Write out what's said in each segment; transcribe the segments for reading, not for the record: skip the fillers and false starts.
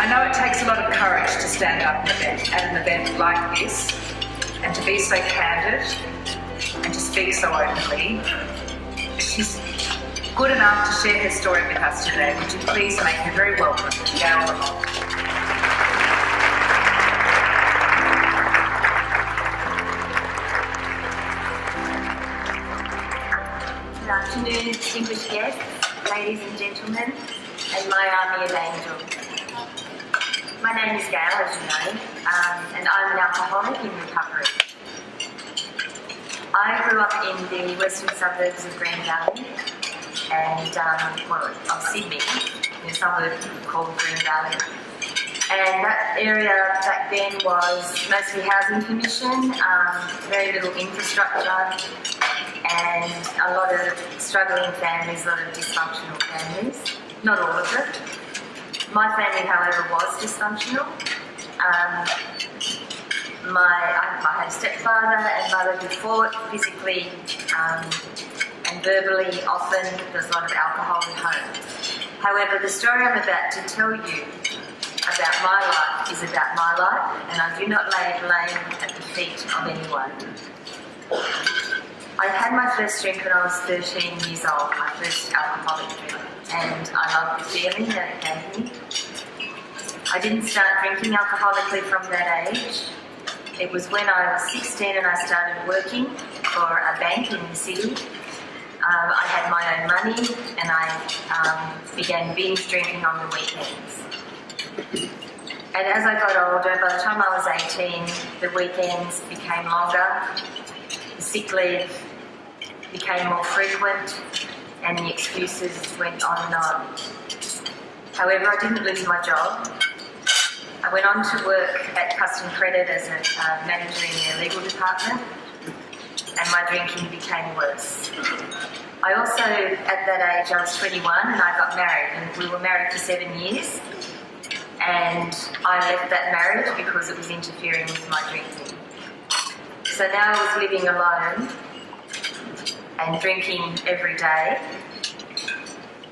I know it takes a lot of courage to stand up at an event like this and to be so candid and to speak so openly. She's good enough to share her story with us today. Would you please make her very welcome, Gale Lamont. Good afternoon, distinguished guests, ladies and gentlemen, and my army of angels. My name is Gale, as you know, and I'm an alcoholic in recovery. I grew up in the western suburbs of Green Valley and, of Sydney, in a suburb called Green Valley. And that area back then was mostly housing commission, very little infrastructure, and a lot of struggling families, a lot of dysfunctional families. Not all of it. My family, however, was dysfunctional. I had a stepfather and mother who fought physically and verbally often. There was a lot of alcohol in home. However, the story I'm about to tell you about my life is about my life, and I do not lay blame at the feet of anyone. I had my first drink when I was 13 years old, my first alcoholic drink, and I loved the feeling that it gave me. I didn't start drinking alcoholically from that age. It was when I was 16 and I started working for a bank in the city. I had my own money and I began binge drinking on the weekends. And as I got older, by the time I was 18, the weekends became longer, the sick leave became more frequent, and the excuses went on and on. However, I didn't lose my job. I went on to work at Custom Credit as a manager in their legal department, and my drinking became worse. I also, at that age, I was 21 and I got married, and we were married for 7 years, and I left that marriage because it was interfering with my drinking. So now I was living alone and drinking every day,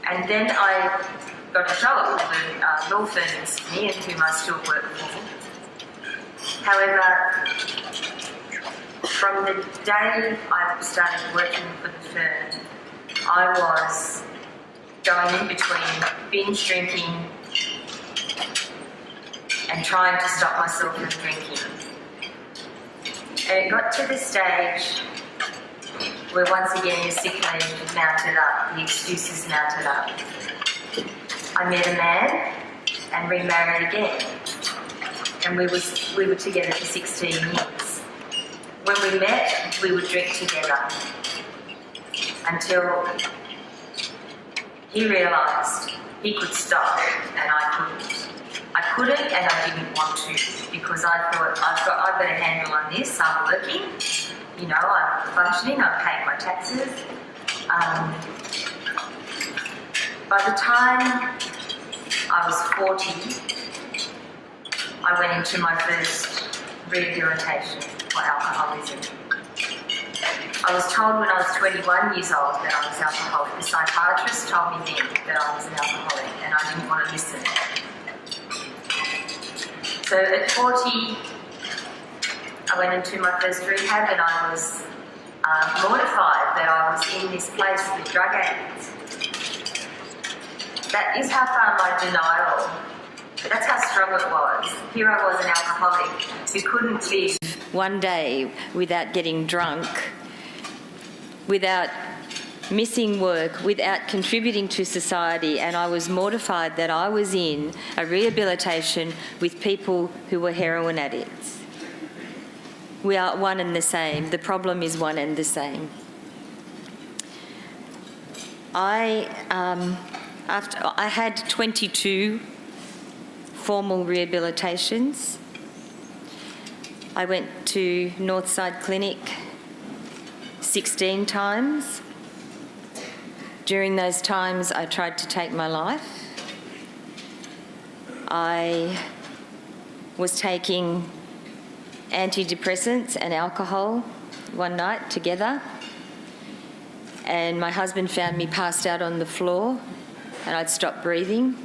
and then I got a job at a law firm in Sydney, and whom I still work for. However, from the day I started working for the firm, I was going in between binge drinking and trying to stop myself from drinking. And it got to the stage where once again the sick leave mounted up, the excuses mounted up. I met a man and remarried again, and we were together for 16 years. When we met, we would drink together until he realised he could stop and I couldn't. I couldn't and I didn't want to, because I thought I've got a handle on this. I'm working, I'm functioning, I'm paying my taxes. By the time I was 40, I went into my first rehabilitation for alcoholism. I was told when I was 21 years old that I was alcoholic. The psychiatrist told me then that I was an alcoholic, and I didn't want to listen. So at 40, I went into my first rehab, and I was mortified that I was in this place with drug addicts. That is how far my denial, that's how strong it was. Here I was, an alcoholic who couldn't live one day without getting drunk, without missing work, without contributing to society, and I was mortified that I was in a rehabilitation with people who were heroin addicts. We are one and the same. The problem is one and the same. I had 22 formal rehabilitations. I went to Northside Clinic 16 times. During those times, I tried to take my life. I was taking antidepressants and alcohol one night together, and my husband found me passed out on the floor, and I'd stopped breathing.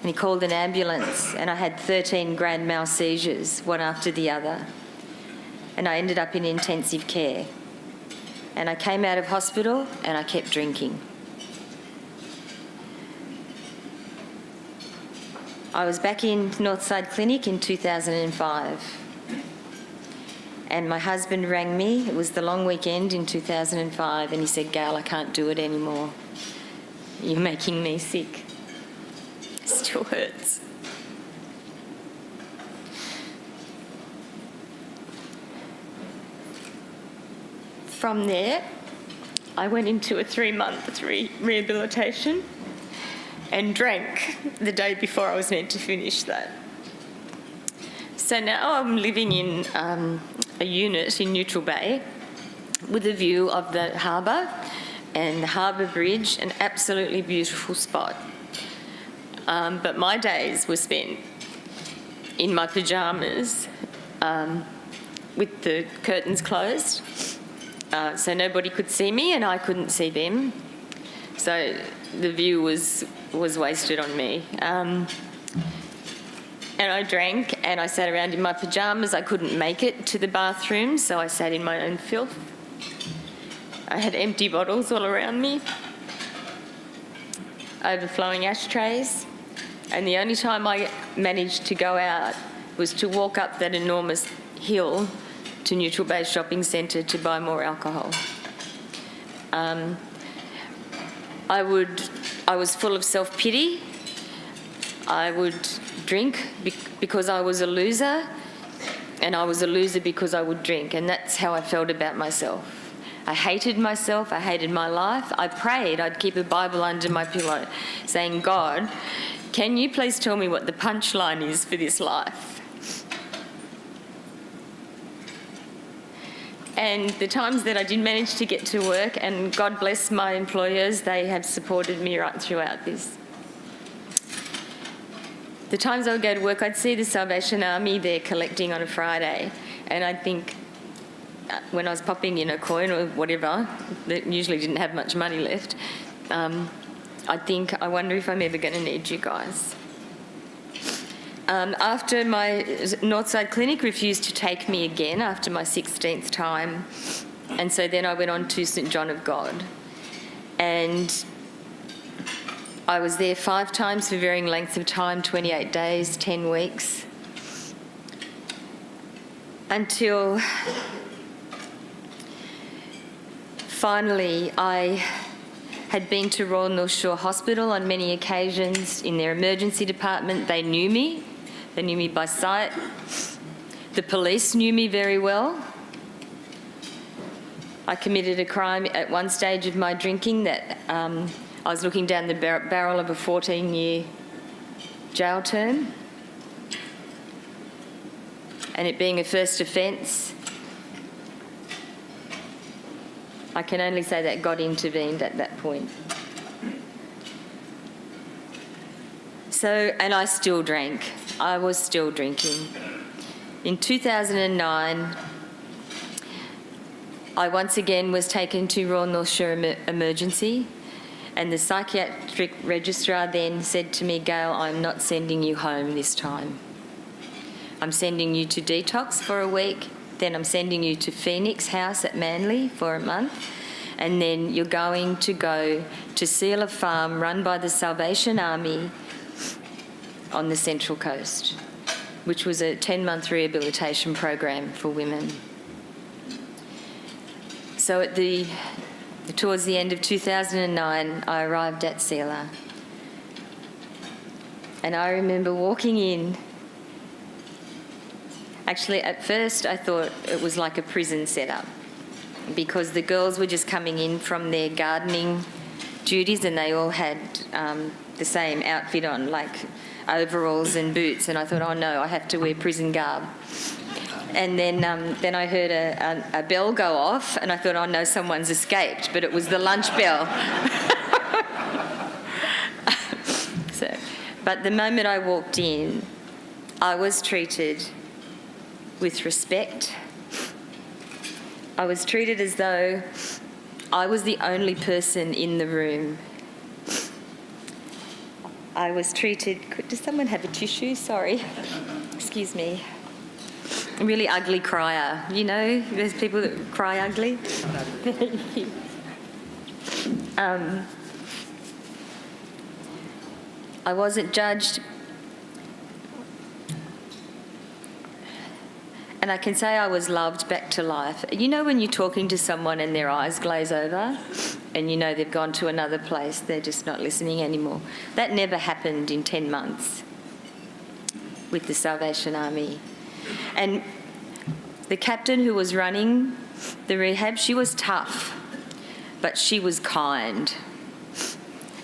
he called an ambulance, and I had 13 grand mal seizures, one after the other. And I ended up in intensive care. And I came out of hospital and I kept drinking. I was back in Northside Clinic in 2005. And my husband rang me. It was the long weekend in 2005, and he said, "Gale, I can't do it anymore. You're making me sick." It still hurts. From there, I went into a 3-month rehabilitation and drank the day before I was meant to finish that. So now I'm living in a unit in Neutral Bay with a view of the harbour and the harbour bridge, an absolutely beautiful spot. But my days were spent in my pyjamas with the curtains closed, so nobody could see me and I couldn't see them. So the view was wasted on me. And I drank and I sat around in my pyjamas. I couldn't make it to the bathroom, so I sat in my own filth. I had empty bottles all around me, overflowing ashtrays, and the only time I managed to go out was to walk up that enormous hill to Neutral Bay Shopping Centre to buy more alcohol. I was full of self-pity. I would drink because I was a loser, and I was a loser because I would drink, and that's how I felt about myself. I hated myself, I hated my life. I prayed, I'd keep a Bible under my pillow saying, "God, can you please tell me what the punchline is for this life?" And the times that I did manage to get to work, and God bless my employers, they have supported me right throughout this. The times I would go to work, I'd see the Salvation Army there collecting on a Friday, and I'd think, when I was popping in a coin or whatever, that usually didn't have much money left, I'd think, I wonder if I'm ever going to need you guys. After my Northside Clinic refused to take me again after my 16th time, and so then I went on to St John of God. And I was there 5 times for varying lengths of time, 28 days, 10 weeks, until finally I had been to Royal North Shore Hospital on many occasions in their emergency department. They knew me. They knew me by sight. The police knew me very well. I committed a crime at one stage of my drinking that I was looking down the barrel of a 14-year jail term, and it being a first offence, I can only say that God intervened at that point. So, and I still drank. I was still drinking. In 2009, I once again was taken to Royal North Shore Emergency, and the psychiatric registrar then said to me, "Gale, I'm not sending you home this time. I'm sending you to detox for a week, then I'm sending you to Phoenix House at Manly for a month, and then you're going to go to Sealer Farm run by the Salvation Army on the Central Coast," which was a 10-month rehabilitation program for women. So towards the end of 2009, I arrived at Sealer. And I remember walking in. Actually, at first, I thought it was like a prison setup, because the girls were just coming in from their gardening duties, and they all had the same outfit on, like overalls and boots. And I thought, oh no, I have to wear prison garb. And then I heard a bell go off, and I thought, oh no, someone's escaped, but it was the lunch bell. But the moment I walked in, I was treated with respect. I was treated as though I was the only person in the room. I was treated... Does someone have a tissue? Sorry. Excuse me. A really ugly crier. You know, there's people that cry ugly. Thank you. I wasn't judged. And I can say I was loved back to life. You know when you're talking to someone and their eyes glaze over and you know they've gone to another place, they're just not listening anymore. That never happened in 10 months with the Salvation Army. And the captain who was running the rehab, she was tough, but she was kind.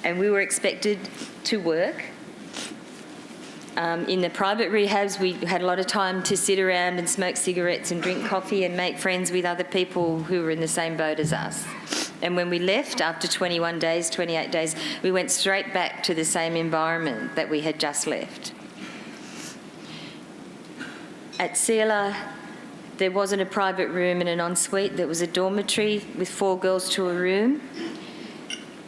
And we were expected to work. In the private rehabs, we had a lot of time to sit around and smoke cigarettes and drink coffee and make friends with other people who were in the same boat as us. And when we left, after 21 days, 28 days, we went straight back to the same environment that we had just left. At Seala, there wasn't a private room and an ensuite. There was a dormitory with 4 girls to a room,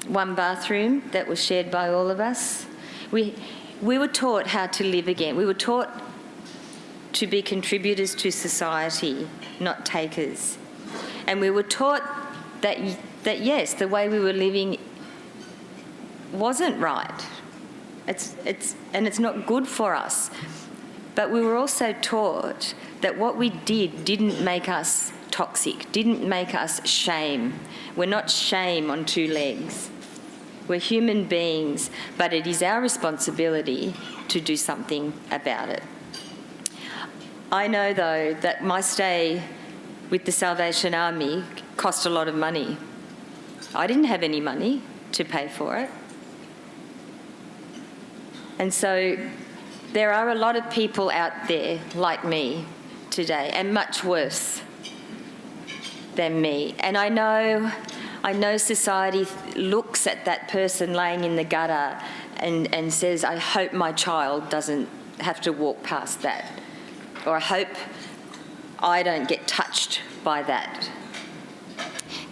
1 bathroom that was shared by all of us. We were taught how to live again. We were taught to be contributors to society, not takers. And we were taught that yes, the way we were living wasn't right. It's not good for us. But we were also taught that what we did didn't make us toxic, didn't make us shame. We're not shame on 2 legs. We're human beings, but it is our responsibility to do something about it. I know, though, that my stay with the Salvation Army cost a lot of money. I didn't have any money to pay for it. And so there are a lot of people out there like me today, and much worse than me. And I know society looks at that person laying in the gutter and says, I hope my child doesn't have to walk past that. Or I hope I don't get touched by that.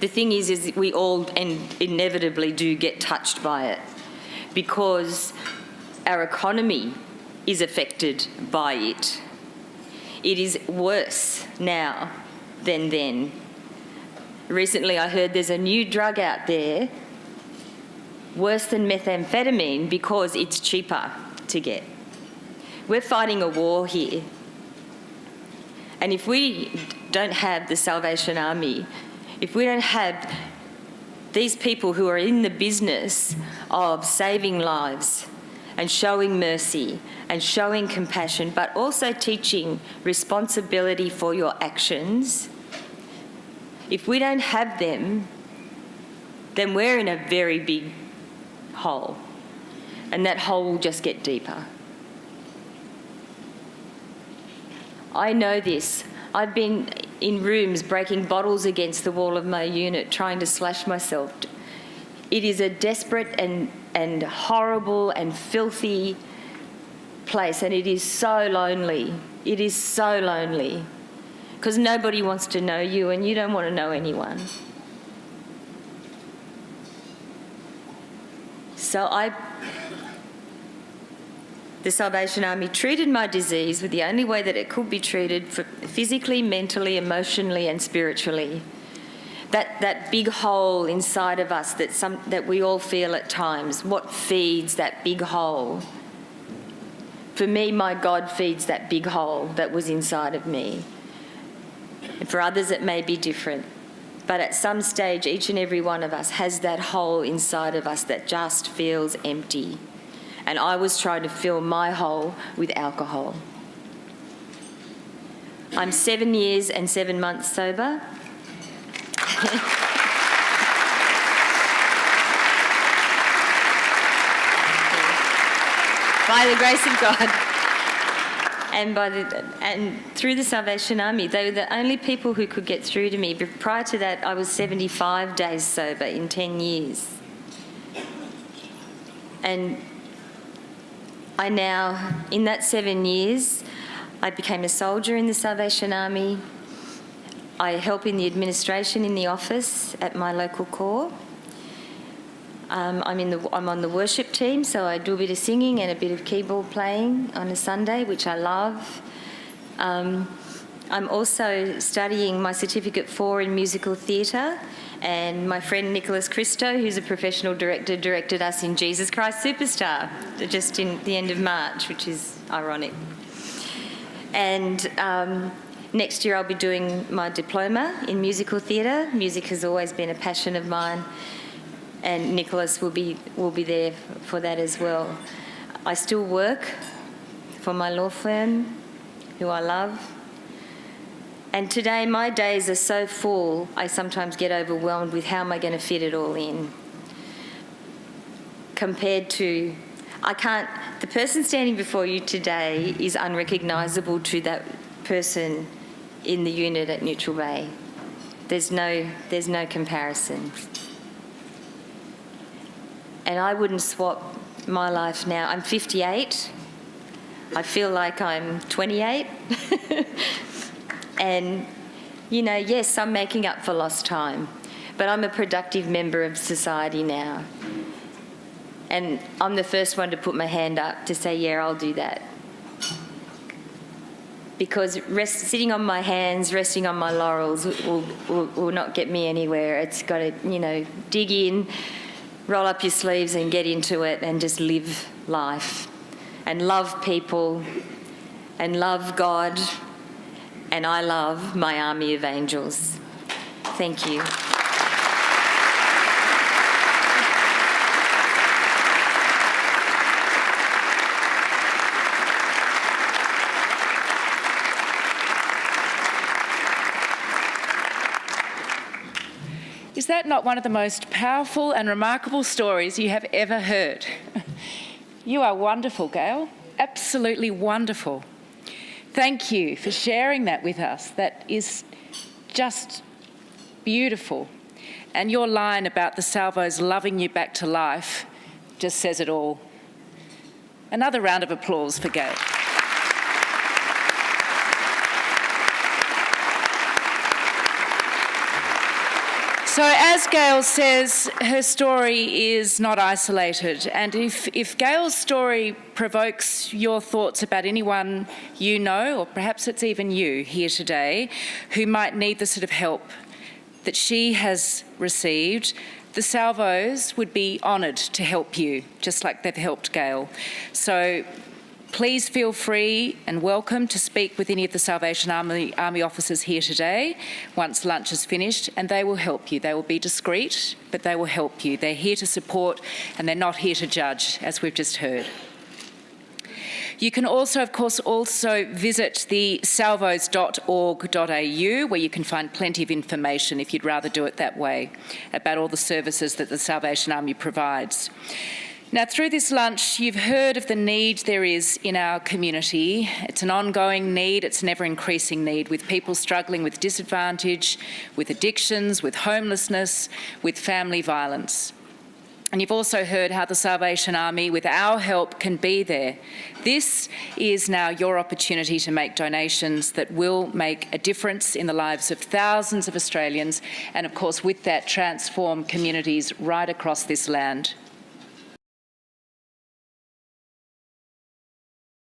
The thing is we all inevitably do get touched by it because our economy is affected by it. It is worse now than then. Recently I heard there's a new drug out there, worse than methamphetamine, because it's cheaper to get. We're fighting a war here. And if we don't have the Salvation Army, if we don't have these people who are in the business of saving lives and showing mercy and showing compassion, but also teaching responsibility for your actions, if we don't have them, then we're in a very big hole. And that hole will just get deeper. I know this. I've been in rooms breaking bottles against the wall of my unit, trying to slash myself. It is a desperate and horrible and filthy place, and it is so lonely. It is so lonely. Because nobody wants to know you and you don't want to know anyone. So the Salvation Army treated my disease with the only way that it could be treated, physically, mentally, emotionally and spiritually. That big hole inside of us that we all feel at times, what feeds that big hole? For me, my God feeds that big hole that was inside of me. And for others it may be different. But at some stage, each and every one of us has that hole inside of us that just feels empty. And I was trying to fill my hole with alcohol. I'm 7 years and 7 months sober. By the grace of God. And through the Salvation Army, they were the only people who could get through to me. But prior to that, I was 75 days sober in 10 years. And I now, in that 7 years, I became a soldier in the Salvation Army. I help in the administration in the office at my local corps. I'm on the worship team, so I do a bit of singing and a bit of keyboard playing on a Sunday, which I love. I'm also studying my Certificate 4 in musical theatre, and my friend Nicholas Christo, who's a professional director, directed us in Jesus Christ Superstar just in the end of March, which is ironic. And next year I'll be doing my diploma in musical theatre. Music has always been a passion of mine, and Nicholas will be there for that as well. I still work for my law firm, who I love. And today my days are so full, I sometimes get overwhelmed with how am I going to fit it all in. Compared to, the person standing before you today is unrecognisable to that person in the unit at Neutral Bay. There's no comparison. And I wouldn't swap my life now. I'm 58. I feel like I'm 28. And, yes, I'm making up for lost time, but I'm a productive member of society now. And I'm the first one to put my hand up to say, yeah, I'll do that. Because sitting on my hands, resting on my laurels will not get me anywhere. It's got to, dig in, roll up your sleeves and get into it and just live life and love people and love God. And I love my army of angels. Thank you. Is that not one of the most powerful and remarkable stories you have ever heard? You are wonderful, Gale. Absolutely wonderful. Thank you for sharing that with us. That is just beautiful. And your line about the salvos loving you back to life just says it all. Another round of applause for Gale. So as Gale says, her story is not isolated, and if Gale's story provokes your thoughts about anyone you know, or perhaps it's even you here today, who might need the sort of help that she has received, the Salvos would be honoured to help you, just like they've helped Gale. So please feel free and welcome to speak with any of the Salvation Army officers here today once lunch is finished, and they will help you. They will be discreet, but they will help you. They're here to support and they're not here to judge, as we've just heard. You can also, of course, visit the salvos.org.au, where you can find plenty of information, if you'd rather do it that way, about all the services that the Salvation Army provides. Now, through this lunch, you've heard of the need there is in our community. It's an ongoing need, it's an ever-increasing need, with people struggling with disadvantage, with addictions, with homelessness, with family violence. And you've also heard how the Salvation Army, with our help, can be there. This is now your opportunity to make donations that will make a difference in the lives of thousands of Australians, and of course with that transform communities right across this land.